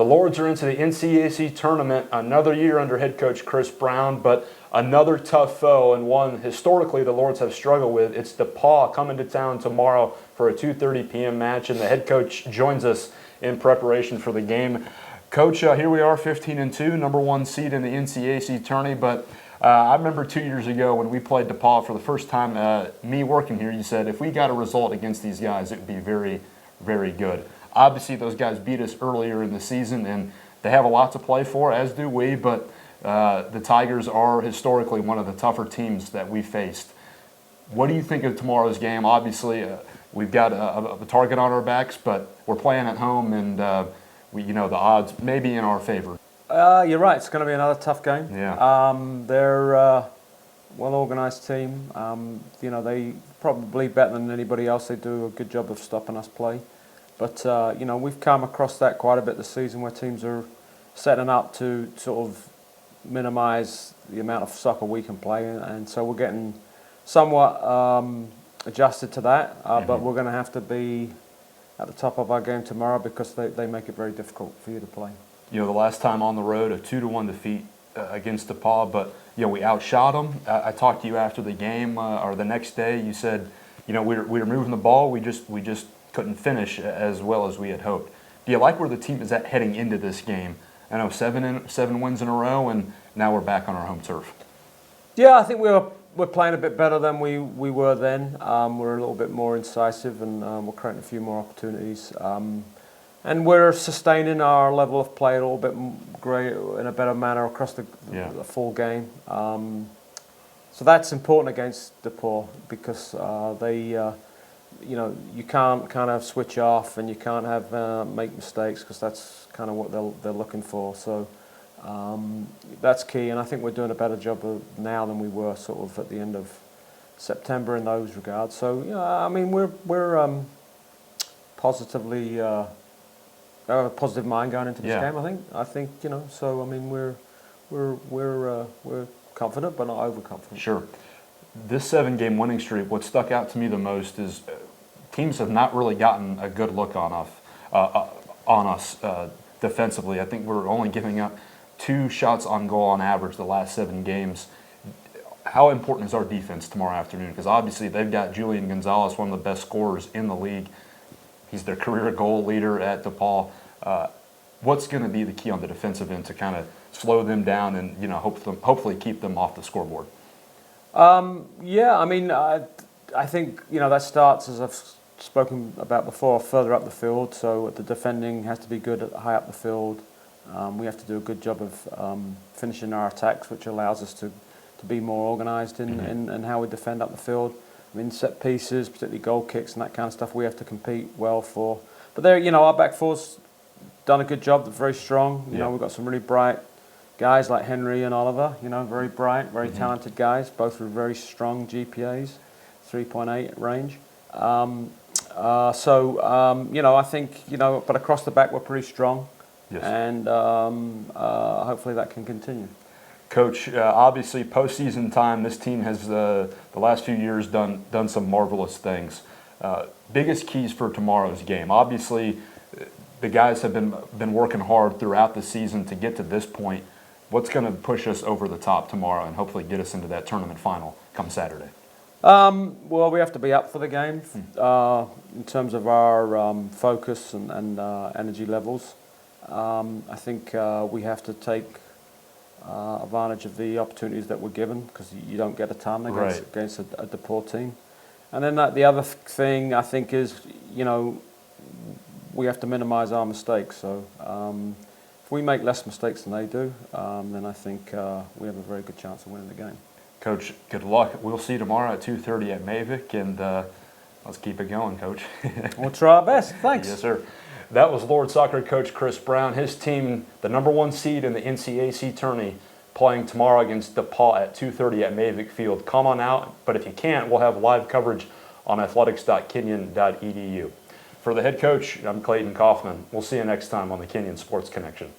The Lords are into the NCAC tournament, another year under head coach Chris Brown, but another tough foe, and one historically the Lords have struggled with. It's DePauw coming to town tomorrow for a 2:30 p.m. match, and the head coach joins us in preparation for the game. Coach, here we are, 15-2, number one seed in the NCAC tourney, but I remember 2 years ago when we played DePauw for the first time, me working here, you said if we got a result against these guys, it would be very, very good. Obviously, those guys beat us earlier in the season, and they have a lot to play for, as do we, but the Tigers are historically one of the tougher teams that we faced. What do you think of tomorrow's game? Obviously, we've got a target on our backs, but we're playing at home, and the odds may be in our favor. You're right. It's going to be another tough game. Yeah. They're a well-organised team. They probably better than anybody else. They do a good job of stopping us play. But we've come across that quite a bit this season, where teams are setting up to sort of minimise the amount of soccer we can play, and so we're getting somewhat adjusted to that. But we're going to have to be at the top of our game tomorrow, because they make it very difficult for you to play. The last time on the road, a 2-1 defeat against DePauw, but we outshot them. I talked to you after the game or the next day. You said, we were moving the ball. We just couldn't finish as well as we had hoped. Do you like where the team is at heading into this game? I know seven wins in a row, and now we're back on our home turf. Yeah, I think we're playing a bit better than we were then. We're a little bit more incisive, and we're creating a few more opportunities. And we're sustaining our level of play a little bit greater, in a better manner across the full game. So that's important against DePauw, because you can't kind of switch off, and you can't have make mistakes, because that's kind of what they're looking for. So that's key, and I think we're doing a better job now than we were sort of at the end of September in those regards. So we're positively have a positive mind going into this game. I think So we're confident, but not overconfident. Sure. This 7-game winning streak, what stuck out to me the most is teams have not really gotten a good look on us defensively. I think we're only giving up 2 shots on goal on average the last 7 games. How important is our defense tomorrow afternoon? Because obviously they've got Julian Gonzalez, one of the best scorers in the league. He's their career goal leader at DePauw. What's going to be the key on the defensive end to kind of slow them down and hopefully keep them off the scoreboard? I think that starts, as I've spoken about before, further up the field. So the defending has to be good high up the field. We have to do a good job of finishing our attacks, which allows us to be more organised in how we defend up the field. Set pieces, particularly goal kicks and that kind of stuff, we have to compete well for. But our back four's done a good job. They're very strong. We've got some really bright guys like Henry and Oliver. Very bright, very talented guys, both with very strong GPAs, 3.8 range. I think but across the back we're pretty strong. Yes. And hopefully that can continue. Coach, obviously postseason time, this team has the last few years done some marvelous things. Biggest keys for tomorrow's game. Obviously, the guys have been working hard throughout the season to get to this point. What's going to push us over the top tomorrow and hopefully get us into that tournament final come Saturday? Well, we have to be up for the game in terms of our focus and energy levels. I think we have to take advantage of the opportunities that we're given, because you don't get a ton against a DePauw team. And then the other thing I think is, we have to minimise our mistakes. So if we make less mistakes than they do, then I think we have a very good chance of winning the game. Coach, good luck. We'll see you tomorrow at 2:30 at Mavic, and let's keep it going, Coach. We'll try our best. Thanks. Yes, sir. That was Lord Soccer coach Chris Brown. His team, the number one seed in the NCAC tourney, playing tomorrow against DePauw at 2:30 at Mavic Field. Come on out, but if you can't, we'll have live coverage on athletics.kenyon.edu. For the head coach, I'm Clayton Kaufman. We'll see you next time on the Kenyon Sports Connection.